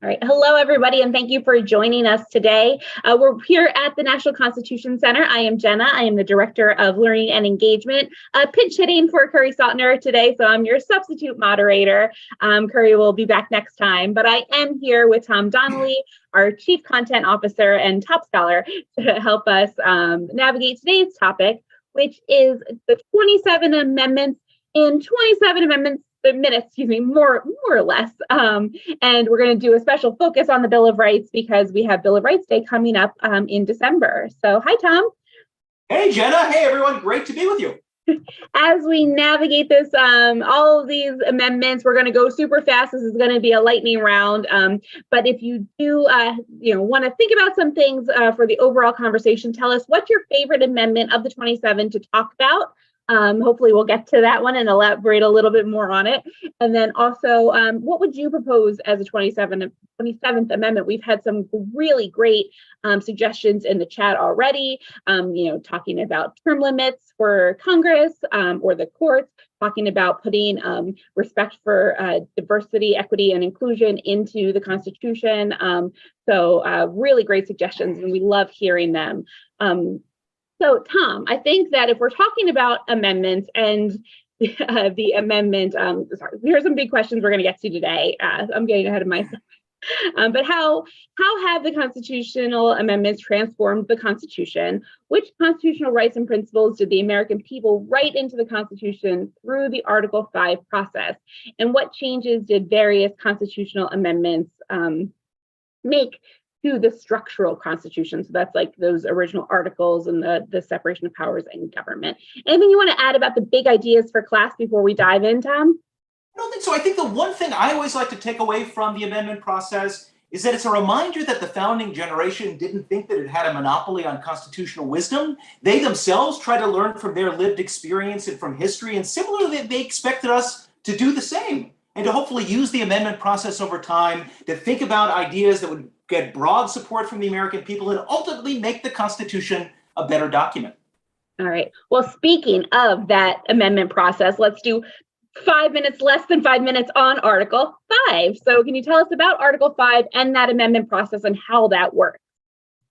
All right. Hello, everybody, and thank you for joining us today. We're here at the National Constitution Center. I am Jenna. I am the Director of Learning and Engagement, pinch hitting for Curry Saltner today, so I'm your substitute moderator. Curry will be back next time, but I am here with Tom Donnelly, our Chief Content Officer and top scholar, to help us navigate today's topic, which is the 27 amendments in 27 amendments minutes, more or less. And we're going to do a special focus on the Bill of Rights because we have Bill of Rights Day coming up in December. So hi, Tom. Hey, Jenna. Hey, everyone. Great to be with you. As we navigate this, all of these amendments, we're going to go super fast. This is going to be a lightning round. But if you do, want to think about some things for the overall conversation, tell us what's your favorite amendment of the 27 to talk about. Hopefully we'll get to that one and elaborate a little bit more on it. And then also, what would you propose as a 27th Amendment? We've had some really great suggestions in the chat already, talking about term limits for Congress or the courts, talking about putting respect for diversity, equity, and inclusion into the Constitution. So really great suggestions, and we love hearing them. So, Tom, I think that if we're talking about amendments and the amendment, here's some big questions we're going to get to today. I'm getting ahead of myself. But how have the constitutional amendments transformed the Constitution? Which constitutional rights and principles did the American people write into the Constitution through the Article 5 process? And what changes did various constitutional amendments make to the structural Constitution? So that's like those original articles and the separation of powers and government. Anything you want to add about the big ideas for class before we dive in, Tom? I don't think so. I think the one thing I always like to take away from the amendment process is that it's a reminder that the founding generation didn't think that it had a monopoly on constitutional wisdom. They themselves tried to learn from their lived experience and from history, and similarly, they expected us to do the same and to hopefully use the amendment process over time to think about ideas that would get broad support from the American people and ultimately make the Constitution a better document. All right. Well, speaking of that amendment process, let's do 5 minutes, less than 5 minutes on Article 5. So can you tell us about Article 5 and that amendment process and how that works?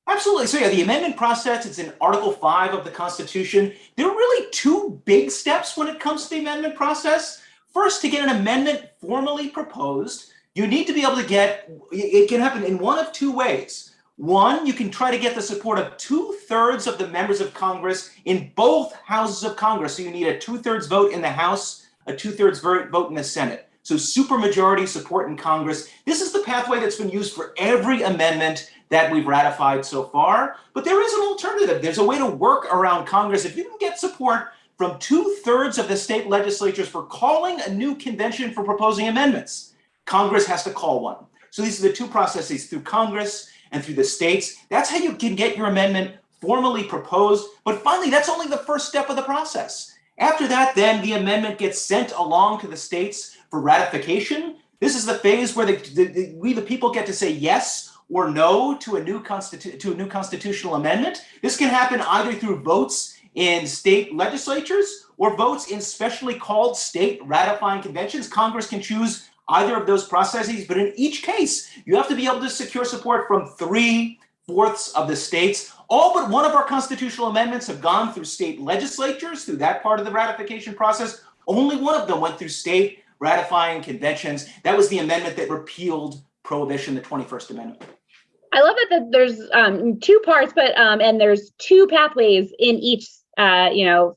Absolutely. So yeah, the amendment process, it's in Article 5 of the Constitution. There are really two big steps when it comes to the amendment process. First, to get an amendment formally proposed, you need to be able to it can happen in one of two ways. One, you can try to get the support of 2/3 of the members of Congress in both houses of Congress. So you need a 2/3 vote in the House, a 2/3 vote in the Senate. So supermajority support in Congress. This is the pathway that's been used for every amendment that we've ratified so far. But there is an alternative. There's a way to work around Congress. If you can get support from 2/3 of the state legislatures for calling a new convention for proposing amendments, Congress has to call one. So these are the two processes, through Congress and through the states. That's how you can get your amendment formally proposed. But finally, that's only the first step of the process. After that, then the amendment gets sent along to the states for ratification. This is the phase where we, the people, get to say yes or no to a new constitutional amendment. This can happen either through votes in state legislatures or votes in specially called state ratifying conventions. Congress can choose either of those processes, but in each case, you have to be able to secure support from 3/4 of the states. All but one of our constitutional amendments have gone through state legislatures, through that part of the ratification process. Only one of them went through state ratifying conventions. That was the amendment that repealed prohibition, the 21st Amendment. I love it that there's two parts, but and there's two pathways in each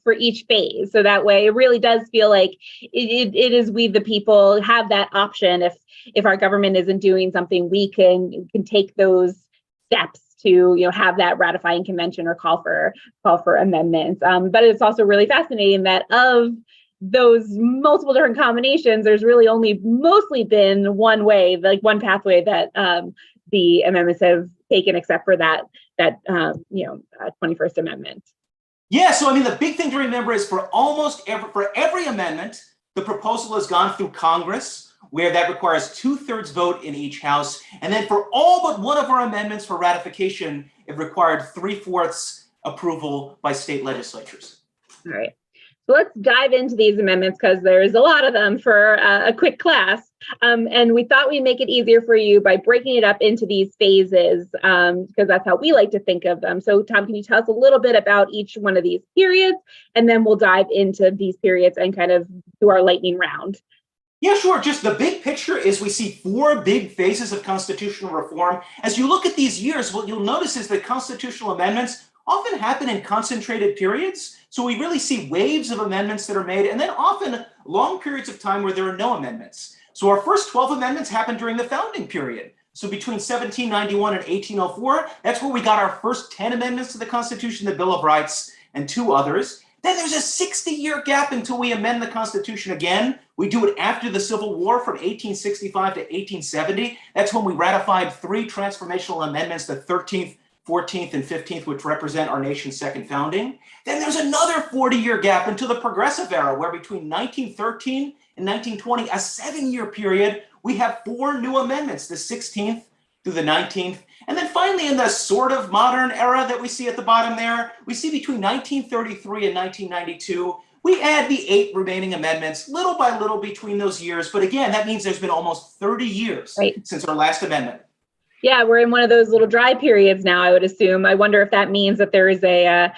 for each phase. So that way it really does feel like it is we the people have that option. If our government isn't doing something, we can take those steps to have that ratifying convention or call for amendments. But it's also really fascinating that of those multiple different combinations, there's really only mostly been one way, like one pathway that the amendments have taken, except for that 21st Amendment. Yeah, so I mean, the big thing to remember is for every amendment, the proposal has gone through Congress, where that requires 2/3 vote in each house. And then for all but one of our amendments for ratification, it required 3/4 approval by state legislatures. All right. So let's dive into these amendments because there's a lot of them for a quick class. And we thought we'd make it easier for you by breaking it up into these phases, because that's how we like to think of them. So Tom, can you tell us a little bit about each one of these periods? And then we'll dive into these periods and kind of do our lightning round. Yeah, sure. Just the big picture is we see 4 big phases of constitutional reform. As you look at these years, what you'll notice is that constitutional amendments often happen in concentrated periods. So we really see waves of amendments that are made, and then often long periods of time where there are no amendments. So our first 12 amendments happened during the founding period. So between 1791 and 1804, that's where we got our first 10 amendments to the Constitution, the Bill of Rights, and 2 others. Then there's a 60-year gap until we amend the Constitution again. We do it after the Civil War from 1865 to 1870. That's when we ratified 3 transformational amendments, the 13th, 14th, and 15th, which represent our nation's second founding. Then there's another 40-year gap until the Progressive Era, where between 1913 and 1920, a 7-year period, we have 4 new amendments, the 16th through the 19th. And then finally, in the sort of modern era that we see at the bottom there, we see between 1933 and 1992, we add the 8 remaining amendments little by little between those years. But again, that means there's been almost 30 years since our last amendment. Yeah, we're in one of those little dry periods now, I would assume. I wonder if that means that there is an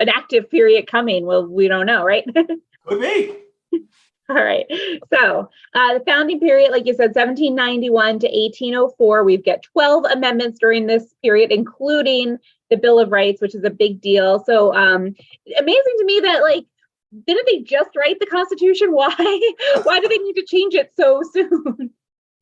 active period coming. Well, we don't know, right? Could be. All right. So the founding period, like you said, 1791 to 1804, we've got 12 amendments during this period, including the Bill of Rights, which is a big deal. So amazing to me that, like, didn't they just write the Constitution? Why do they need to change it so soon?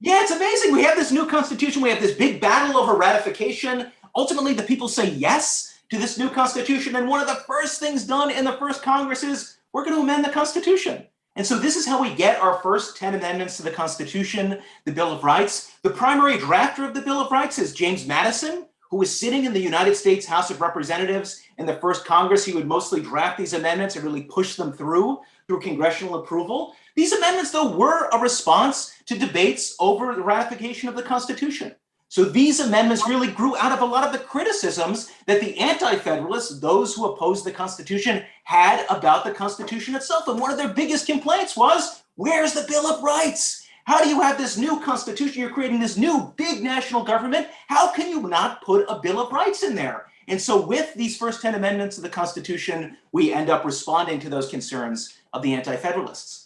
Yeah, it's amazing. We have this new Constitution. We have this big battle over ratification. Ultimately, the people say yes to this new Constitution. And one of the first things done in the first Congress is we're going to amend the Constitution. And so this is how we get our first 10 amendments to the Constitution, the Bill of Rights. The primary drafter of the Bill of Rights is James Madison, who was sitting in the United States House of Representatives in the first Congress. He would mostly draft these amendments and really push them through congressional approval. These amendments, though, were a response to debates over the ratification of the Constitution. So these amendments really grew out of a lot of the criticisms that the anti-federalists, those who opposed the Constitution, had about the Constitution itself. And one of their biggest complaints was, where's the Bill of Rights? How do you have this new Constitution? You're creating this new big national government. How can you not put a Bill of Rights in there? And so with these first 10 amendments to the Constitution, we end up responding to those concerns of the anti-federalists.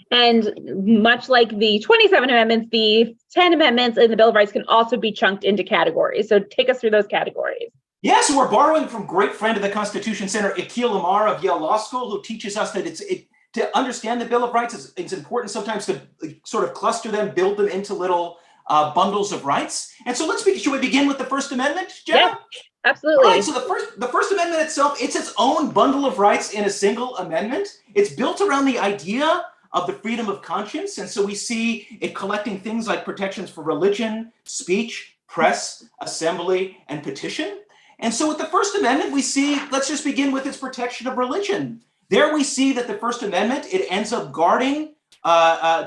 And much like the 27 amendments, the 10 amendments in the Bill of Rights can also be chunked into categories. So take us through those categories. Yeah, so we're borrowing from great friend of the Constitution Center, Akil Amar of Yale Law School, who teaches us that to understand the Bill of Rights, it's important sometimes to sort of cluster them, build them into little bundles of rights. And so should we begin with the First Amendment, Jenna? Yeah, absolutely. All right, so the First Amendment itself, it's its own bundle of rights in a single amendment. It's built around the idea of the freedom of conscience. And so we see it collecting things like protections for religion, speech, press, assembly, and petition. And so with the First Amendment, we see, let's just begin with its protection of religion. There we see that the First Amendment, it ends up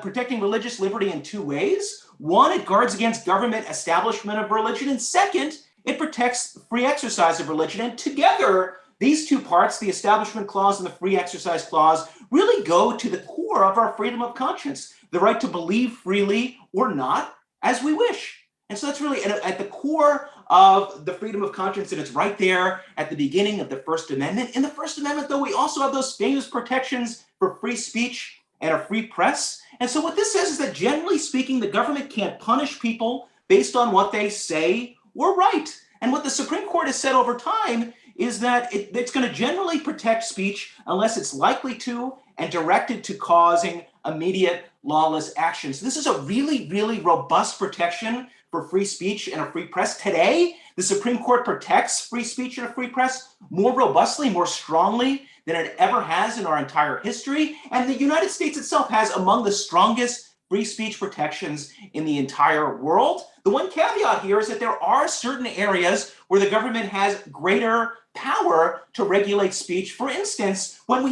protecting religious liberty in 2 ways. One, it guards against government establishment of religion. And second, it protects free exercise of religion. And together, these 2 parts, the Establishment Clause and the Free Exercise Clause, really go to the core of our freedom of conscience, the right to believe freely or not as we wish. And so that's really at the core of the freedom of conscience, and it's right there at the beginning of the First Amendment. In the First Amendment, though, we also have those famous protections for free speech and a free press. And so what this says is that generally speaking, the government can't punish people based on what they say or write. And what the Supreme Court has said over time is that it's going to generally protect speech unless it's likely to and directed to causing immediate lawless action. So this is a really, really robust protection for free speech and a free press. Today, the Supreme Court protects free speech and a free press more robustly, more strongly than it ever has in our entire history. And the United States itself has among the strongest free speech protections in the entire world. The one caveat here is that there are certain areas where the government has greater power to regulate speech. For instance, when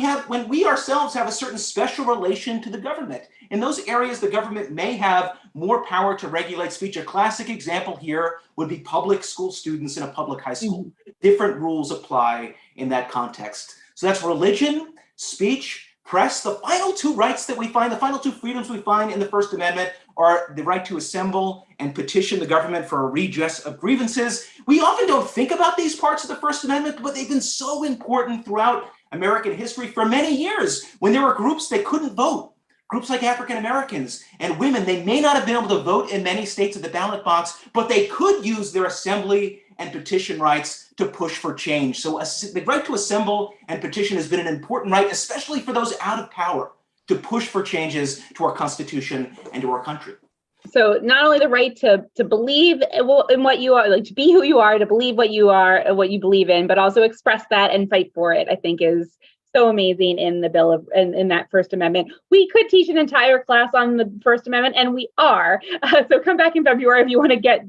we ourselves have a certain special relation to the government. In those areas, the government may have more power to regulate speech. A classic example here would be public school students in a public high school. Different rules apply in that context. So that's religion, speech, press. The final two rights that we find, the final two freedoms we find in the First Amendment are the right to assemble and petition the government for a redress of grievances. We often don't think about these parts of the First Amendment, but they've been so important throughout American history for many years. When there were groups that couldn't vote, groups like African Americans and women, they may not have been able to vote in many states at the ballot box, but they could use their assembly and petition rights to push for change. So the right to assemble and petition has been an important right, especially for those out of power, to push for changes to our Constitution and to our country. So not only the right to believe in what you are, like to be who you are, to believe what you are, what you believe in, but also express that and fight for it, I think is so amazing in the bill of in that First Amendment. We could teach an entire class on the First Amendment, and we are. So come back in February if you want to get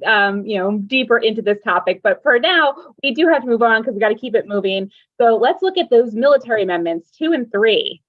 deeper into this topic. But for now, we do have to move on because we got to keep it moving. So let's look at those military amendments 2 and 3.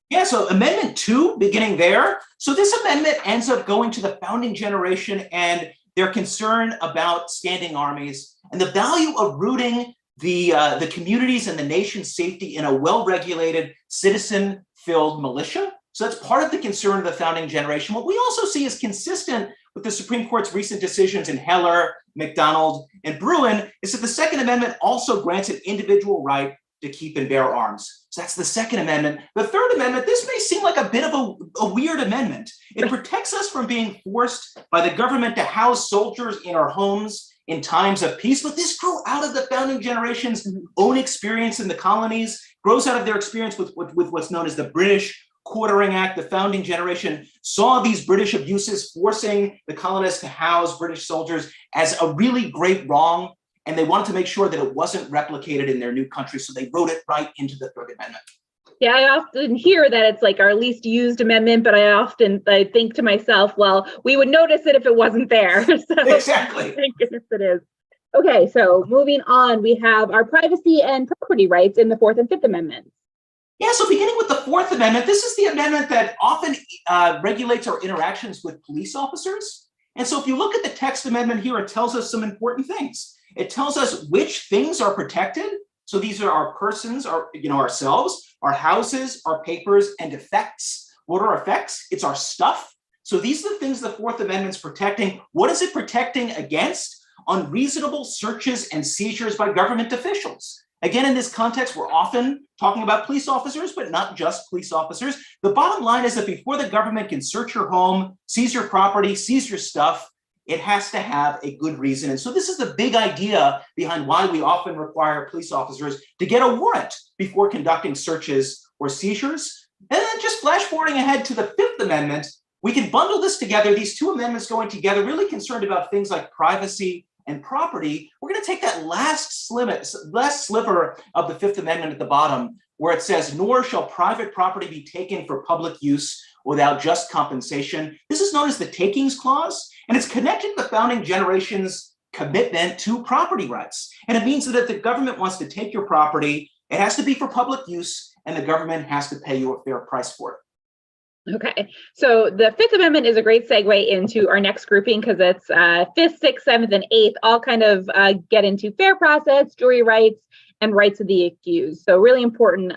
Yeah, so Amendment 2, beginning there. So this amendment ends up going to the founding generation and their concern about standing armies and the value of rooting the communities and the nation's safety in a well-regulated, citizen-filled militia. So that's part of the concern of the founding generation. What we also see is consistent with the Supreme Court's recent decisions in Heller, McDonald, and Bruin is that the Second Amendment also grants an individual right to keep and bear arms. So that's the Second Amendment. The Third Amendment, this may seem like a bit of a weird amendment. It protects us from being forced by the government to house soldiers in our homes in times of peace, but this grew out of the founding generation's own experience in the colonies, grows out of their experience with what's known as the British Quartering Act. The founding generation saw these British abuses forcing the colonists to house British soldiers as a really great wrong, and they wanted to make sure that it wasn't replicated in their new country, so they wrote it right into the Third Amendment. Yeah, I often hear that it's like our least used amendment, but I think to myself, well, we would notice it if it wasn't there. So exactly. Thank goodness it is. Okay, so moving on, we have our privacy and property rights in the Fourth and Fifth Amendments. Yeah, so beginning with the Fourth Amendment, this is the amendment that often regulates our interactions with police officers. And so if you look at the text amendment here, it tells us some important things. It tells us which things are protected. So these are our persons, ourselves, our houses, our papers, and effects. What are effects? It's our stuff. So these are the things the Fourth Amendment's protecting. What is it protecting against? Unreasonable searches and seizures by government officials. Again, in this context, we're often talking about police officers, but not just police officers. The bottom line is that before the government can search your home, seize your property, seize your stuff, it has to have a good reason. And so this is the big idea behind why we often require police officers to get a warrant before conducting searches or seizures. And then just flash forwarding ahead to the Fifth Amendment, we can bundle this together, these two amendments going together, really concerned about things like privacy and property. We're going to take that last sliver of the Fifth Amendment at the bottom, where it says, nor shall private property be taken for public use without just compensation. This is known as the Takings Clause, and it's connected to the founding generation's commitment to property rights. And it means that if the government wants to take your property, it has to be for public use, and the government has to pay you a fair price for it. Okay, so the Fifth Amendment is a great segue into our next grouping because it's Fifth, Sixth, Seventh, and Eighth all kind of get into fair process, jury rights, and rights of the accused. So really important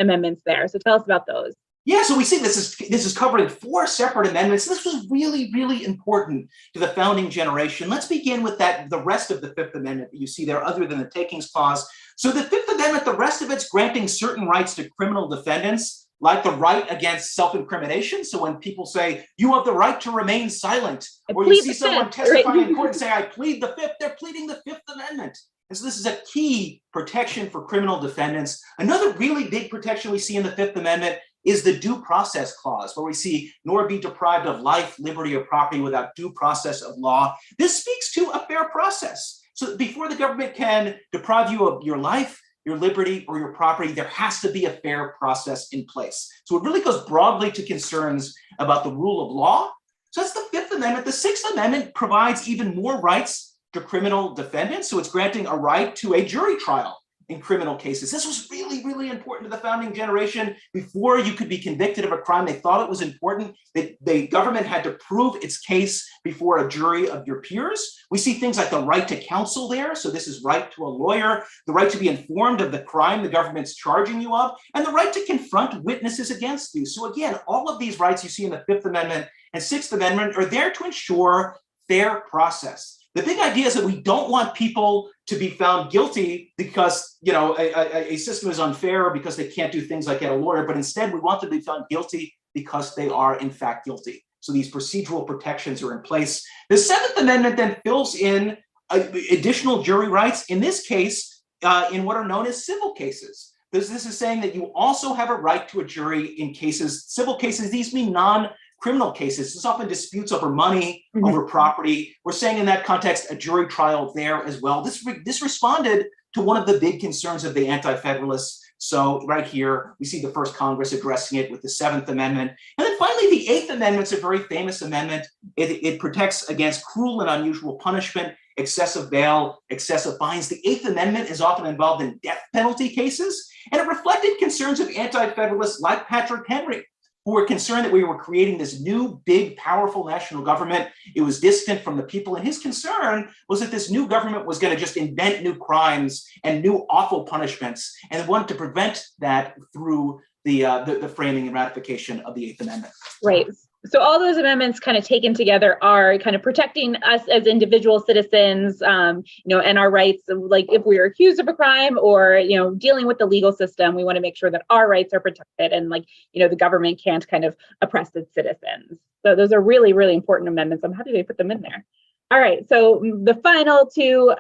amendments there. So tell us about those. Yeah, so we see this is covered in 4 separate amendments. This was really, really important to the founding generation. Let's begin with the rest of the Fifth Amendment that you see there, other than the Takings Clause. So the Fifth Amendment, the rest of it's granting certain rights to criminal defendants, like the right against self-incrimination. So when people say, you have the right to remain silent, or you see someone testifying in court and say, I plead the Fifth, they're pleading the Fifth Amendment. And so this is a key protection for criminal defendants. Another really big protection we see in the Fifth Amendment is the Due Process Clause, where we see, nor be deprived of life, liberty, or property without due process of law. This speaks to a fair process. So before the government can deprive you of your life, your liberty, or your property, there has to be a fair process in place. So it really goes broadly to concerns about the rule of law. So that's the Fifth Amendment. The Sixth Amendment provides even more rights to criminal defendants. So it's granting a right to a jury trial in criminal cases. This was really, really important to the founding generation. Before you could be convicted of a crime, they thought it was important that the government had to prove its case before a jury of your peers. We see things like the right to counsel there. So this is right to a lawyer, the right to be informed of the crime the government's charging you of, and the right to confront witnesses against you. So again, all of these rights you see in the Fifth Amendment and Sixth Amendment are there to ensure fair process. The big idea is that we don't want people to be found guilty because, you know, a system is unfair or because they can't do things like get a lawyer, but instead we want them to be found guilty because they are in fact guilty. So these procedural protections are in place. The Seventh Amendment then fills in additional jury rights, in this case, in what are known as civil cases. This is saying that you also have a right to a jury in cases, civil cases. These mean non-criminal cases. It's often disputes over money, over property. We're saying in that context, a jury trial there as well. This responded to one of the big concerns of the Anti-Federalists. So right here, we see the first Congress addressing it with the Seventh Amendment. And then finally, the Eighth Amendment's a very famous amendment. It protects against cruel and unusual punishment, excessive bail, excessive fines. The Eighth Amendment is often involved in death penalty cases, and it reflected concerns of Anti-Federalists like Patrick Henry, who were concerned that we were creating this new, big, powerful national government. It was distant from the people. And his concern was that this new government was going to just invent new crimes and new awful punishments, and wanted to prevent that through the framing and ratification of the Eighth Amendment. Right. So all those amendments kind of taken together are kind of protecting us as individual citizens, and our rights. Like if we are accused of a crime or, dealing with the legal system, we want to make sure that our rights are protected and the government can't kind of oppress its citizens. So those are really, really important amendments. I'm happy they put them in there. All right. So the final two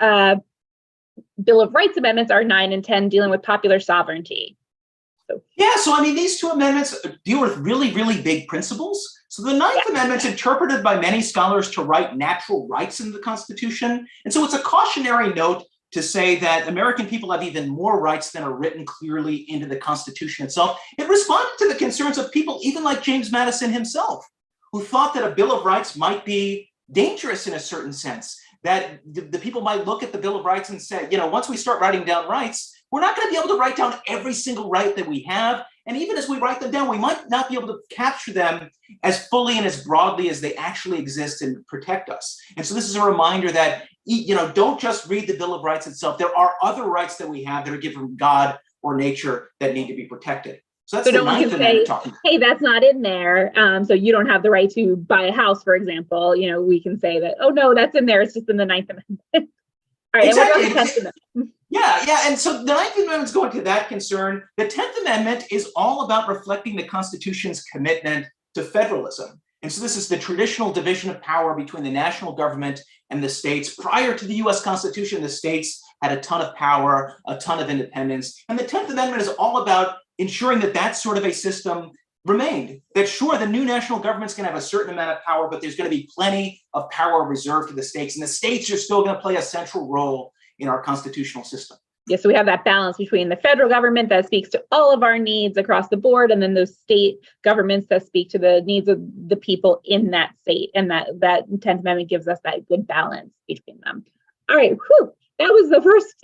Bill of Rights amendments are 9 and 10, dealing with popular sovereignty. So these two amendments deal with really, really big principles. So the Ninth Amendment's interpreted by many scholars to write natural rights into the Constitution. And so it's a cautionary note to say that American people have even more rights than are written clearly into the Constitution itself. It responded to the concerns of people even like James Madison himself, who thought that a Bill of Rights might be dangerous in a certain sense, that the people might look at the Bill of Rights and say, once we start writing down rights, we're not going to be able to write down every single right that we have. And even as we write them down, we might not be able to capture them as fully and as broadly as they actually exist and protect us. And so this is a reminder that, don't just read the Bill of Rights itself. There are other rights that we have that are given from God or nature that need to be protected. So that's the Ninth Amendment talking. Hey, that's not in there. So you don't have the right to buy a house, for example. We can say that, oh, no, that's in there. It's just in the Ninth Amendment. All right. Exactly. And what about the 10th Amendment? Yeah. And so the Ninth Amendment's going to that concern. The 10th Amendment is all about reflecting the Constitution's commitment to federalism. And so this is the traditional division of power between the national government and the states. Prior to the US Constitution, the states had a ton of power, a ton of independence. And the 10th Amendment is all about ensuring that that sort of a system remained. That sure, the new national government's going to have a certain amount of power, but there's going to be plenty of power reserved to the states. And the states are still going to play a central role in our constitutional system. Yes, so we have that balance between the federal government that speaks to all of our needs across the board, and then those state governments that speak to the needs of the people in that state. And that 10th Amendment gives us that good balance between them. All right, that was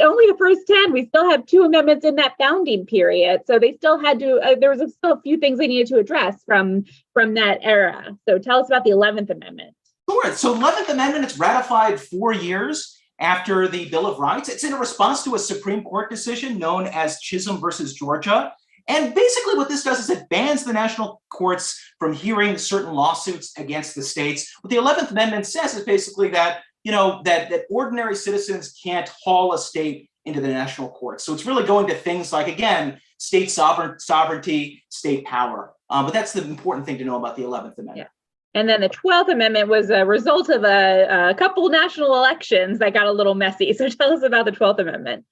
only the first 10. We still have 2 amendments in that founding period. So they still had to, there was still a few things they needed to address from that era. So tell us about the 11th Amendment. Sure. So 11th Amendment, it's ratified 4 years after the Bill of Rights. It's in a response to a Supreme Court decision known as Chisholm versus Georgia. And basically what this does is it bans the national courts from hearing certain lawsuits against the states. What the 11th Amendment says is basically that, that ordinary citizens can't haul a state into the national courts. So it's really going to things like, again, state sovereignty, state power. But that's the important thing to know about the 11th Amendment. Yeah. And then the 12th Amendment was a result of a couple national elections that got a little messy. So tell us about the 12th Amendment.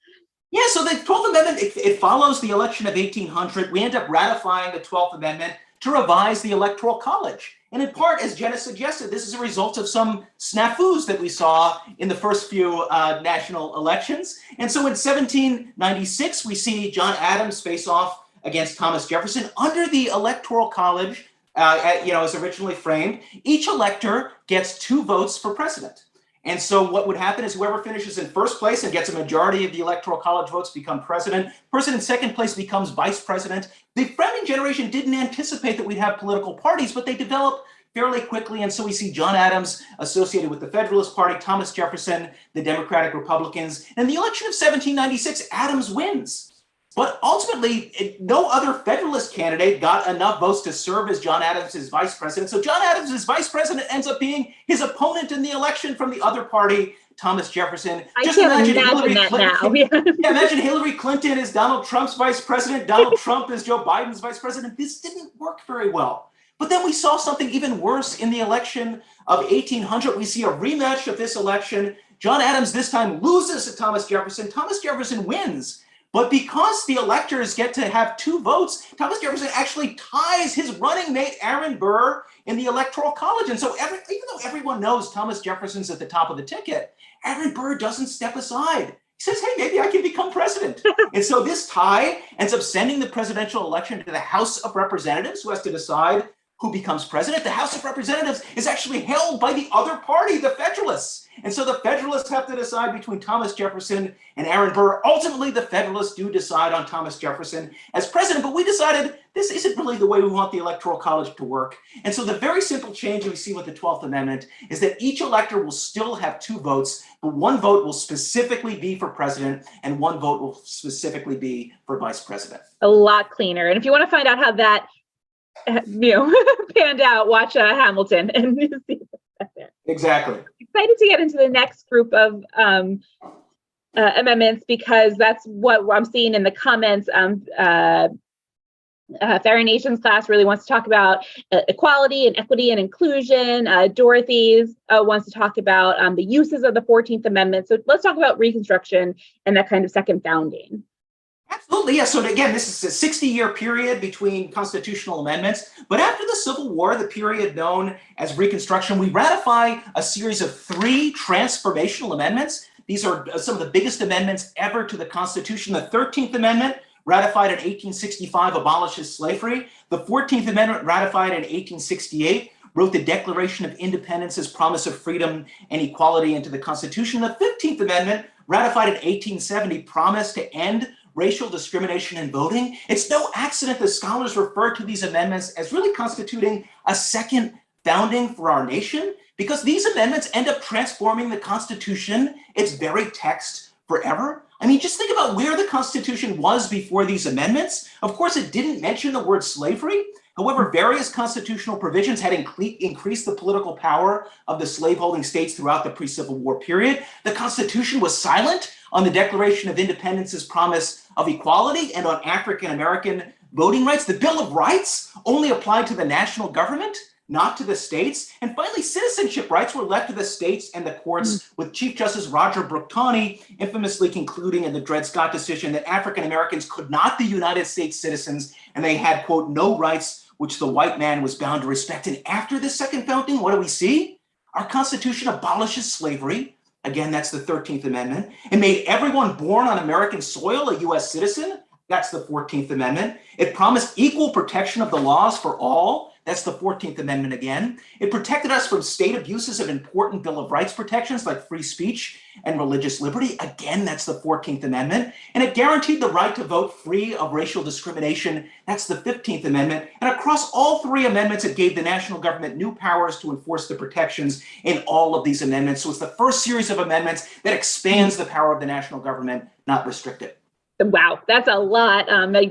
Yeah, so the 12th Amendment, it follows the election of 1800. We end up ratifying the 12th Amendment to revise the Electoral College. And in part, as Jenna suggested, this is a result of some snafus that we saw in the first few national elections. And so in 1796, we see John Adams face off against Thomas Jefferson under the Electoral College. As originally framed, each elector gets 2 votes for president. And so what would happen is whoever finishes in first place and gets a majority of the electoral college votes become president. Person in second place becomes vice president. The founding generation didn't anticipate that we'd have political parties, but they developed fairly quickly. And so we see John Adams associated with the Federalist Party, Thomas Jefferson, the Democratic Republicans. And in the election of 1796, Adams wins. But ultimately, no other Federalist candidate got enough votes to serve as John Adams' vice president. So John Adams' vice president ends up being his opponent in the election from the other party, Thomas Jefferson. Just imagine that now. Yeah, imagine Hillary Clinton as Donald Trump's vice president, Donald Trump as Joe Biden's vice president. This didn't work very well. But then we saw something even worse in the election of 1800. We see a rematch of this election. John Adams this time loses to Thomas Jefferson. Thomas Jefferson wins. But because the electors get to have 2 votes, Thomas Jefferson actually ties his running mate, Aaron Burr, in the Electoral College. And so even though everyone knows Thomas Jefferson's at the top of the ticket, Aaron Burr doesn't step aside. He says, hey, maybe I can become president. And so this tie ends up sending the presidential election to the House of Representatives, who has to decide who becomes president. The House of Representatives is actually held by the other party, the Federalists. And so the Federalists have to decide between Thomas Jefferson and Aaron Burr. Ultimately, the Federalists do decide on Thomas Jefferson as president, but we decided this isn't really the way we want the Electoral College to work. And so the very simple change we see with the 12th Amendment is that each elector will still have 2 votes, but 1 vote will specifically be for president and 1 vote will specifically be for vice president. A lot cleaner. And if you want to find out how that panned out, watch Hamilton and see that there. Exactly. Excited to get into the next group of amendments, because that's what I'm seeing in the comments. Fairy Nations class really wants to talk about equality and equity and inclusion. Dorothy's wants to talk about the uses of the 14th Amendment. So let's talk about Reconstruction and that kind of second founding. Absolutely, yeah. So again, this is a 60-year period between constitutional amendments. But after the Civil War, the period known as Reconstruction, we ratify a series of 3 transformational amendments. These are some of the biggest amendments ever to the Constitution. The 13th Amendment, ratified in 1865, abolishes slavery. The 14th Amendment, ratified in 1868, wrote the Declaration of Independence's promise of freedom and equality into the Constitution. The 15th Amendment, ratified in 1870, promised to end racial discrimination in voting. It's no accident that scholars refer to these amendments as really constituting a second founding for our nation, because these amendments end up transforming the Constitution, its very text, forever. I mean, just think about where the Constitution was before these amendments. Of course, it didn't mention the word slavery. However, various constitutional provisions had increased the political power of the slaveholding states throughout the pre-Civil War period. The Constitution was silent on the Declaration of Independence's promise of equality and on African-American voting rights. The Bill of Rights only applied to the national government, not to the states. And finally, citizenship rights were left to the states and the courts, with Chief Justice Roger Brooke Taney infamously concluding in the Dred Scott decision that African Americans could not be United States citizens and they had, quote, no rights which the white man was bound to respect. And after the second founding, what do we see? Our Constitution abolishes slavery. Again, that's the 13th Amendment. It made everyone born on American soil a U.S. citizen. That's the 14th Amendment. It promised equal protection of the laws for all. That's the 14th Amendment again. It protected us from state abuses of important Bill of Rights protections like free speech and religious liberty. Again, that's the 14th Amendment. And it guaranteed the right to vote free of racial discrimination. That's the 15th Amendment. And across all 3 amendments, it gave the national government new powers to enforce the protections in all of these amendments. So it's the first series of amendments that expands the power of the national government, not restrict it. Wow, that's a lot.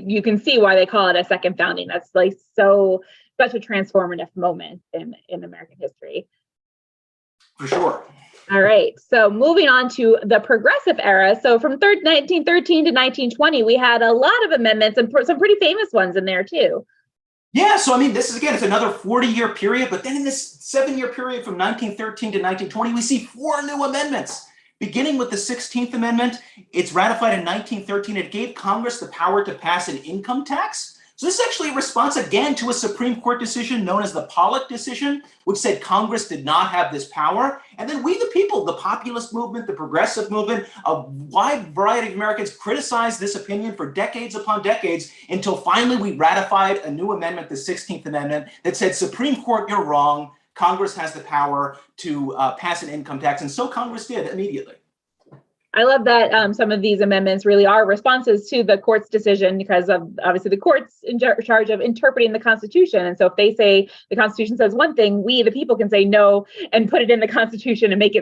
You can see why they call it a second founding. That's like such a transformative moment in American history. For sure. All right, so moving on to the progressive era. So from 1913 to 1920, we had a lot of amendments and some pretty famous ones in there too. Yeah, so I mean, this is, again, it's another 40-year period, but then in this 7-year period from 1913 to 1920, we see 4 new amendments. Beginning with the 16th Amendment, it's ratified in 1913. It gave Congress the power to pass an income tax. So this is actually a response again to a Supreme Court decision known as the Pollock decision, which said Congress did not have this power. And then we, the people, the populist movement, the progressive movement, a wide variety of Americans criticized this opinion for decades upon decades until finally we ratified a new amendment, the 16th Amendment, that said, Supreme Court, you're wrong. Congress has the power to pass an income tax, and so Congress did immediately. I love that some of these amendments really are responses to the court's decision, because of obviously the court's in charge of interpreting the Constitution. And so if they say the Constitution says one thing, we, the people, can say no and put it in the Constitution and make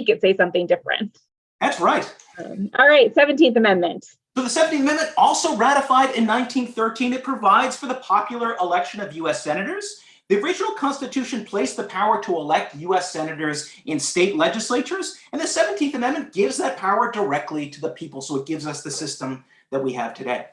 it say something different. That's right. All right, 17th Amendment. So the 17th Amendment, also ratified in 1913, it provides for the popular election of U.S. senators. The original Constitution placed the power to elect U.S. senators in state legislatures, and the 17th Amendment gives that power directly to the people. So it gives us the system that we have today.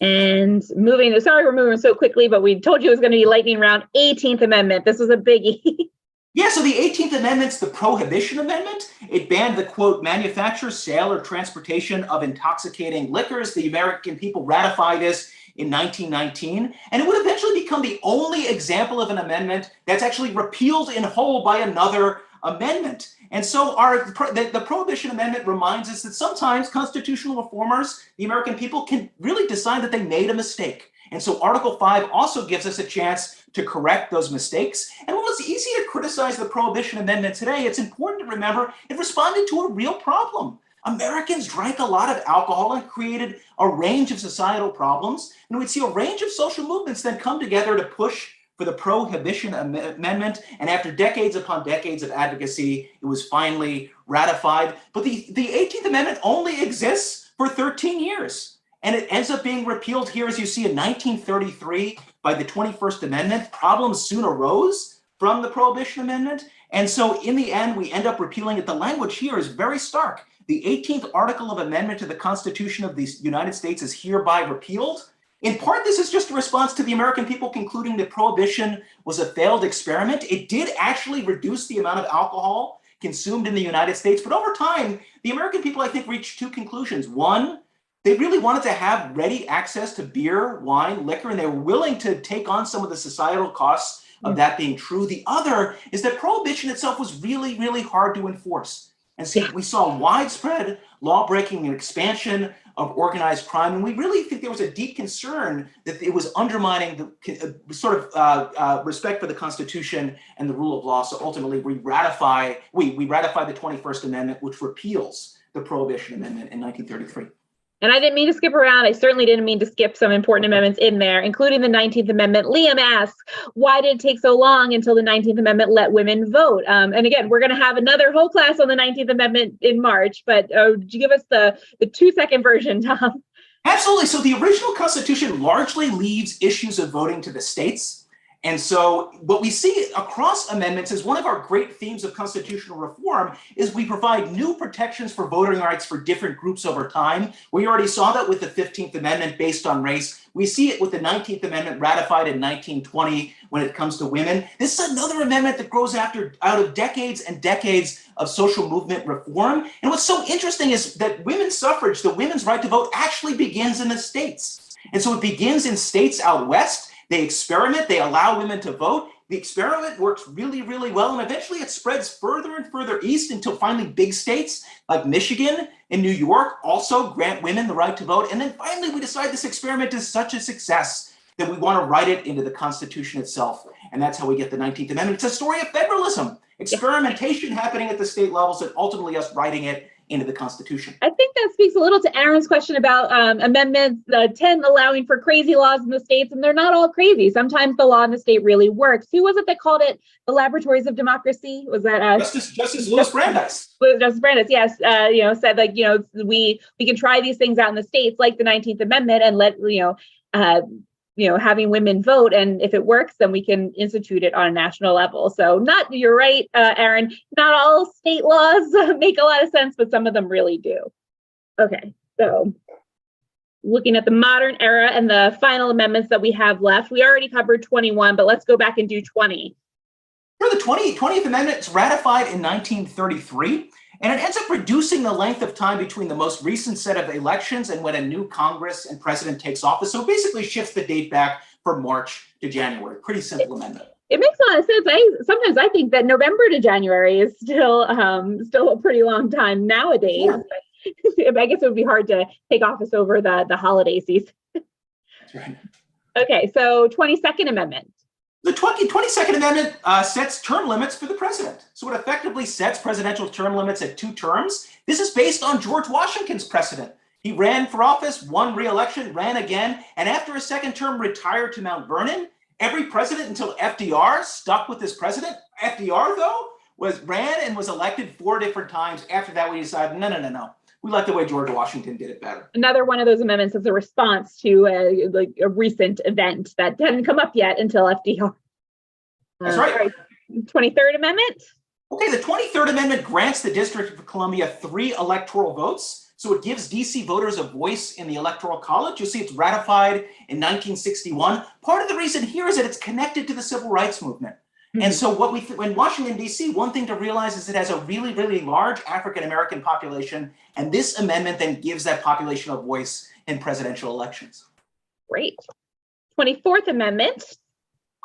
And sorry we're moving so quickly, but we told you it was going to be lightning round. 18th Amendment. This was a biggie. Yeah, so the 18th Amendment's the Prohibition Amendment. It banned the, quote, manufacture, sale, or transportation of intoxicating liquors. The American people ratified this in 1919, and it would eventually become the only example of an amendment that's actually repealed in whole by another amendment. And so the Prohibition Amendment reminds us that sometimes constitutional reformers, the American people, can really decide that they made a mistake. And so Article 5 also gives us a chance to correct those mistakes. And while it's easy to criticize the Prohibition Amendment today, it's important to remember it responded to a real problem. Americans drank a lot of alcohol and created a range of societal problems. And we'd see a range of social movements then come together to push for the Prohibition Amendment. And after decades upon decades of advocacy, it was finally ratified. But the 18th Amendment only exists for 13 years. And it ends up being repealed here, as you see, in 1933 by the 21st Amendment. Problems soon arose from the Prohibition Amendment. And so in the end, we end up repealing it. The language here is very stark. The 18th Article of Amendment to the Constitution of the United States is hereby repealed. In part, this is just a response to the American people concluding that prohibition was a failed experiment. It did actually reduce the amount of alcohol consumed in the United States. But over time, the American people, I think, reached two conclusions. One, they really wanted to have ready access to beer, wine, liquor, and they were willing to take on some of the societal costs of that being true. The other is that prohibition itself was really, really hard to enforce. And so we saw widespread law-breaking and expansion of organized crime. And we really think there was a deep concern that it was undermining the respect for the Constitution and the rule of law. So ultimately, we ratified the 21st Amendment, which repeals the Prohibition Amendment in 1933. And I didn't mean to skip around. I certainly didn't mean to skip some important amendments in there, including the 19th Amendment. Liam asks, why did it take so long until the 19th Amendment let women vote? And again, we're going to have another whole class on the 19th Amendment in March, but would you give us the 2-second version, Tom? Absolutely. So the original Constitution largely leaves issues of voting to the states. And so what we see across amendments is one of our great themes of constitutional reform is we provide new protections for voting rights for different groups over time. We already saw that with the 15th Amendment based on race. We see it with the 19th Amendment ratified in 1920 when it comes to women. This is another amendment that grows out of decades and decades of social movement reform. And what's so interesting is that women's suffrage, the women's right to vote, actually begins in the states. And so it begins in states out west. They experiment, they allow women to vote. The experiment works really, really well. And eventually it spreads further and further east until finally big states like Michigan and New York also grant women the right to vote. And then finally we decide this experiment is such a success that we want to write it into the Constitution itself. And that's how we get the 19th Amendment. It's a story of federalism, experimentation happening at the state levels and ultimately us writing it into the Constitution. I think that speaks a little to Aaron's question about amendments 10 allowing for crazy laws in the states, and they're not all crazy. Sometimes the law in the state really works. Who was it that called it the laboratories of democracy? Was that Justice Louis Brandeis? Justice Brandeis, yes. Said we can try these things out in the states, like the 19th Amendment, and let having women vote, and if it works, then we can institute it on a national level. So you're right, Aaron, not all state laws make a lot of sense, but some of them really do. Okay, so looking at the modern era and the final amendments that we have left, we already covered 21, but let's go back and do 20. For the 20th Amendment, it's ratified in 1933. And it ends up reducing the length of time between the most recent set of elections and when a new Congress and president takes office. So it basically shifts the date back from March to January. Pretty simple amendment. It makes a lot of sense. Sometimes I think that November to January is still a pretty long time nowadays. Yeah. I guess it would be hard to take office over the holiday season. That's right. Okay, so 22nd Amendment. The 22nd Amendment sets term limits for the president. So it effectively sets presidential term limits at 2 terms. This is based on George Washington's precedent. He ran for office, won re-election, ran again, and after a second term retired to Mount Vernon. Every president until FDR stuck with this president. FDR, though, ran and was elected 4 different times. After that, we decided, no. We like the way George Washington did it better. Another one of those amendments is a response to a recent event that hadn't come up yet until FDR. That's right. 23rd Amendment. Okay, the 23rd Amendment grants the District of Columbia 3 electoral votes. So it gives DC voters a voice in the Electoral College. You'll see it's ratified in 1961. Part of the reason here is that it's connected to the Civil Rights Movement. And so when Washington, D.C., one thing to realize is it has a really, really large African-American population, and this amendment then gives that population a voice in presidential elections. Great. 24th Amendment.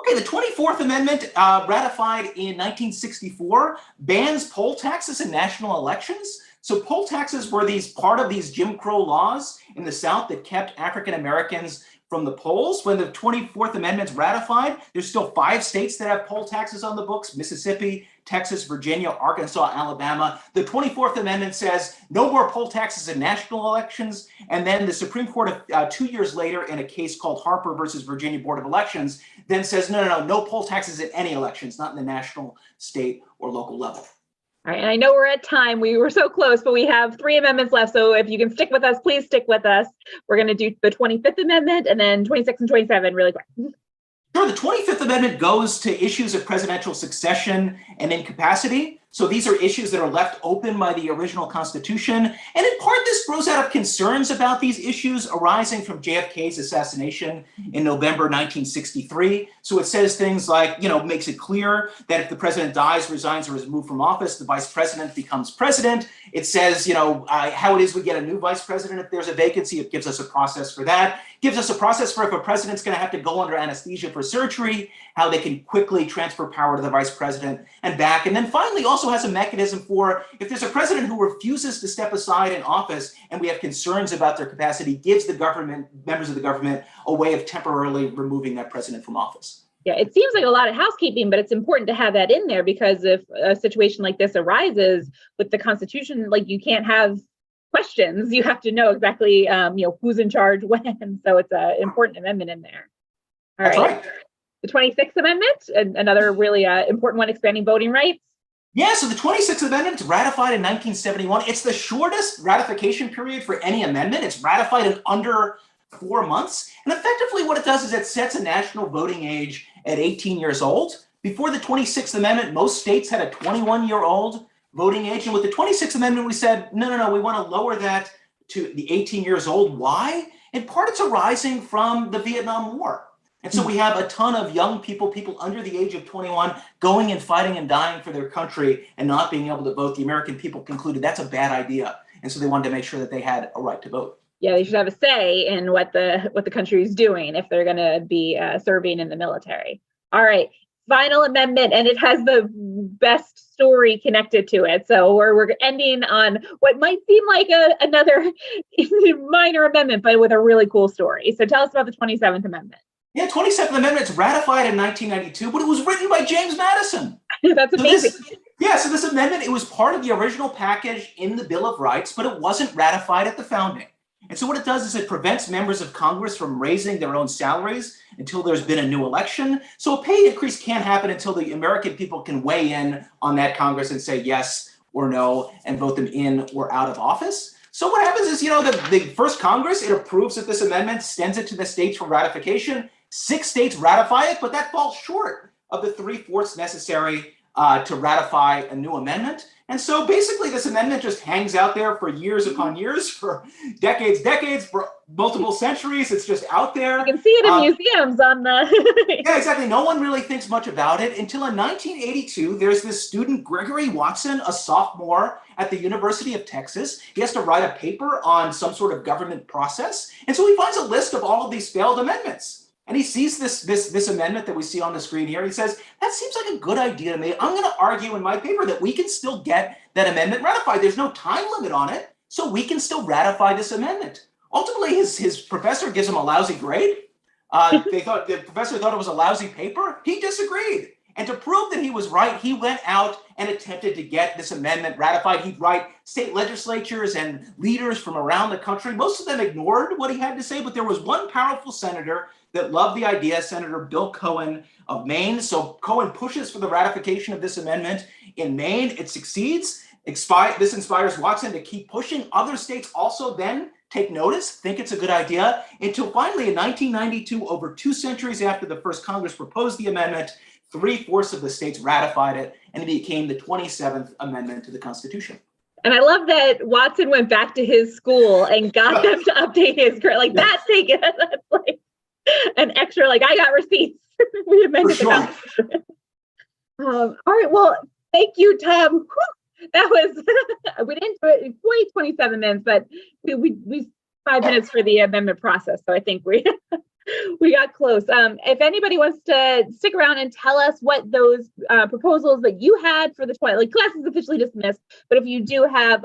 Okay, the 24th Amendment, ratified in 1964, bans poll taxes in national elections. So poll taxes were part of these Jim Crow laws in the South that kept African-Americans from the polls. When the 24th Amendment's ratified, there's still 5 states that have poll taxes on the books: Mississippi, Texas, Virginia, Arkansas, Alabama. The 24th Amendment says no more poll taxes in national elections. And then the Supreme Court, 2 years later, in a case called Harper versus Virginia Board of Elections, then says, no poll taxes in any elections, not in the national, state, or local level. All right, and I know we're at time. We were so close, but we have 3 amendments left. So if you can stick with us, please stick with us. We're going to do the 25th Amendment and then 26 and 27 really quick. Sure, the 25th Amendment goes to issues of presidential succession and incapacity. So these are issues that are left open by the original Constitution. And in part, this grows out of concerns about these issues arising from JFK's assassination in November 1963. So it says things like, makes it clear that if the president dies, resigns, or is removed from office, the vice president becomes president. It says, how it is we get a new vice president if there's a vacancy. It gives us a process for that. Gives us a process for if a president's going to have to go under anesthesia for surgery, how they can quickly transfer power to the vice president and back. And then finally also has a mechanism for if there's a president who refuses to step aside in office and we have concerns about their capacity, gives the government, members of the government, a way of temporarily removing that president from office. Yeah, it seems like a lot of housekeeping, but it's important to have that in there because if a situation like this arises with the Constitution, like you can't have questions. You have to know exactly, who's in charge when. So it's an important amendment in there. All That's right. The 26th Amendment, another really important one, expanding voting rights. Yeah, so the 26th Amendment is ratified in 1971. It's the shortest ratification period for any amendment. It's ratified in under 4 months. And effectively what it does is it sets a national voting age at 18 years old. Before the 26th Amendment, most states had a 21-year-old voting age. And with the 26th Amendment, we said, no, we want to lower that to the 18 years old. Why? In part, it's arising from the Vietnam War. And so we have a ton of young people under the age of 21, going and fighting and dying for their country and not being able to vote. The American people concluded that's a bad idea. And so they wanted to make sure that they had a right to vote. Yeah, they should have a say in what the country is doing if they're going to be serving in the military. All right, final amendment, and it has the best story connected to it. So we're ending on what might seem like another minor amendment, but with a really cool story. So tell us about the 27th Amendment. Yeah, 27th Amendment is ratified in 1992, but it was written by James Madison. That's amazing. So this amendment, it was part of the original package in the Bill of Rights, but it wasn't ratified at the founding. And so what it does is it prevents members of Congress from raising their own salaries until there's been a new election. So a pay increase can't happen until the American people can weigh in on that Congress and say yes or no and vote them in or out of office. So what happens is, the first Congress, it approves of this amendment, sends it to the states for ratification. 6 states ratify it, but that falls short of the 3/4 necessary to ratify a new amendment. And so basically this amendment just hangs out there for years upon years, for decades, for multiple centuries. It's just out there. You can see it in museums on the... Yeah, exactly. No one really thinks much about it until in 1982, there's this student, Gregory Watson, a sophomore at the University of Texas. He has to write a paper on some sort of government process. And so he finds a list of all of these failed amendments. And he sees this amendment that we see on the screen here. He says, that seems like a good idea to me. I'm going to argue in my paper that we can still get that amendment ratified. There's no time limit on it, so we can still ratify this amendment. Ultimately, his professor gives him a lousy grade. The professor thought it was a lousy paper. He disagreed. And to prove that he was right, he went out and attempted to get this amendment ratified. He'd write state legislatures and leaders from around the country. Most of them ignored what he had to say, but there was one powerful senator that loved the idea, Senator Bill Cohen of Maine. So Cohen pushes for the ratification of this amendment in Maine. It succeeds. This inspires Watson to keep pushing. Other states also then take notice, think it's a good idea, until finally in 1992, over 2 centuries after the first Congress proposed the amendment, 3/4 of the states ratified it, and it became the 27th Amendment to the Constitution. And I love that Watson went back to his school and got them to update his grade. Like that's taken, that's like an extra, like I got receipts. We amended the Constitution. All right, well, thank you, Tom. Whew, that was, we didn't do it in quite 27 minutes, but we 5 minutes for the amendment process. So I think we got close. If anybody wants to stick around and tell us what those proposals that you had for the class is officially dismissed, but if you do have,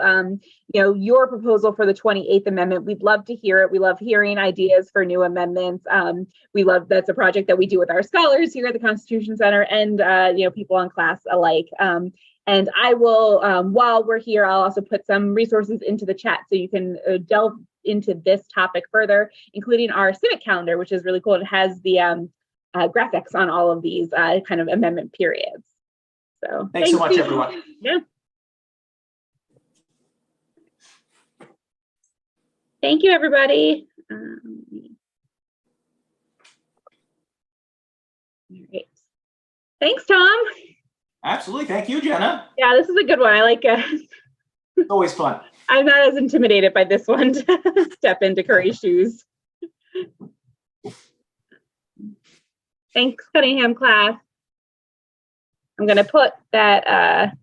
your proposal for the 28th Amendment, we'd love to hear it. We love hearing ideas for new amendments. That's a project that we do with our scholars here at the Constitution Center and, people on class alike. And I will, while we're here, I'll also put some resources into the chat so you can delve into this topic further, including our civic calendar, which is really cool. It has the graphics on all of these kind of amendment periods. So thanks so much, everyone. Yeah. Thank you, everybody. All right. Thanks, Tom. Absolutely. Thank you, Jenna. Yeah, this is a good one. I like It's always fun. I'm not as intimidated by this one to step into Curry's shoes. Thanks, Cunningham class. I'm going to put that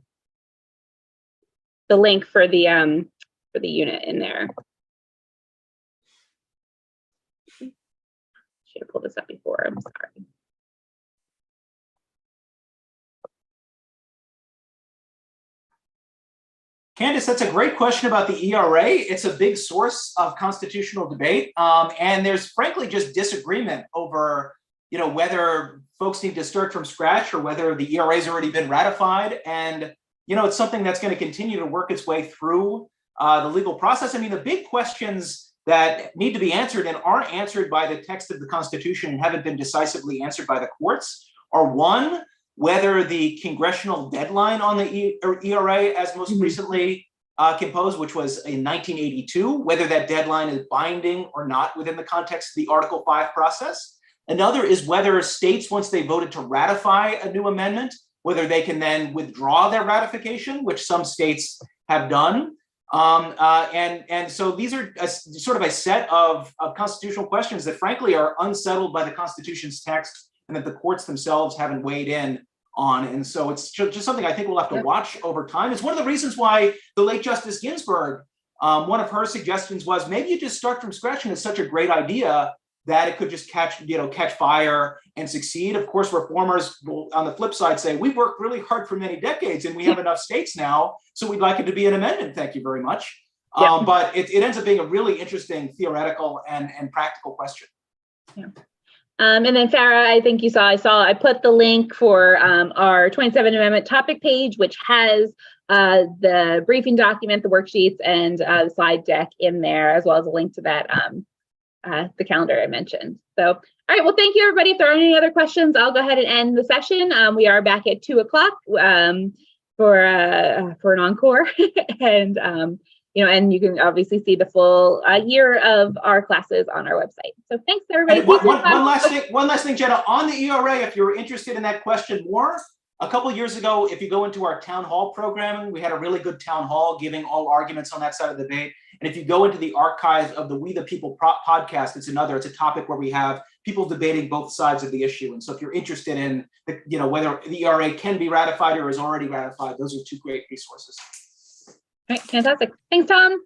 the link for the unit in there. Should have pulled this up before. I'm sorry. Candace, that's a great question about the ERA. It's a big source of constitutional debate. And there's frankly just disagreement over, whether folks need to start from scratch or whether the ERA has already been ratified. And, it's something that's going to continue to work its way through the legal process. I mean, the big questions that need to be answered and aren't answered by the text of the Constitution and haven't been decisively answered by the courts are, one, whether the congressional deadline on the ERA, as most recently composed, which was in 1982, whether that deadline is binding or not within the context of the Article 5 process. Another is whether states, once they voted to ratify a new amendment, whether they can then withdraw their ratification, which some states have done. And so these are sort of a set of constitutional questions that frankly are unsettled by the Constitution's text and that the courts themselves haven't weighed in on. And so it's just something I think we'll have to watch over time. It's one of the reasons why the late Justice Ginsburg, one of her suggestions was maybe you just start from scratch, and it's such a great idea that it could just catch fire and succeed. Of course, reformers will, on the flip side, say, we've worked really hard for many decades and we have enough states now, so we'd like it to be an amendment. Thank you very much. Yeah. But it ends up being a really interesting theoretical and practical question. Yeah. And then Farah, I think you saw, I put the link for our 27th Amendment topic page, which has the briefing document, the worksheets, and the slide deck in there, as well as a link to that, the calendar I mentioned. So, all right, well, thank you, everybody. If there are any other questions, I'll go ahead and end the session. We are back at 2 o'clock for an encore. And and you can obviously see the full year of our classes on our website. So thanks, everybody. One last thing, Jenna, on the ERA, if you're interested in that question more, a couple of years ago, if you go into our town hall programming, we had a really good town hall giving all arguments on that side of the debate. And if you go into the archives of the We the People podcast, it's a topic where we have people debating both sides of the issue. And so if you're interested in, whether the ERA can be ratified or is already ratified, those are 2 great resources. All right, fantastic. Thanks, Tom.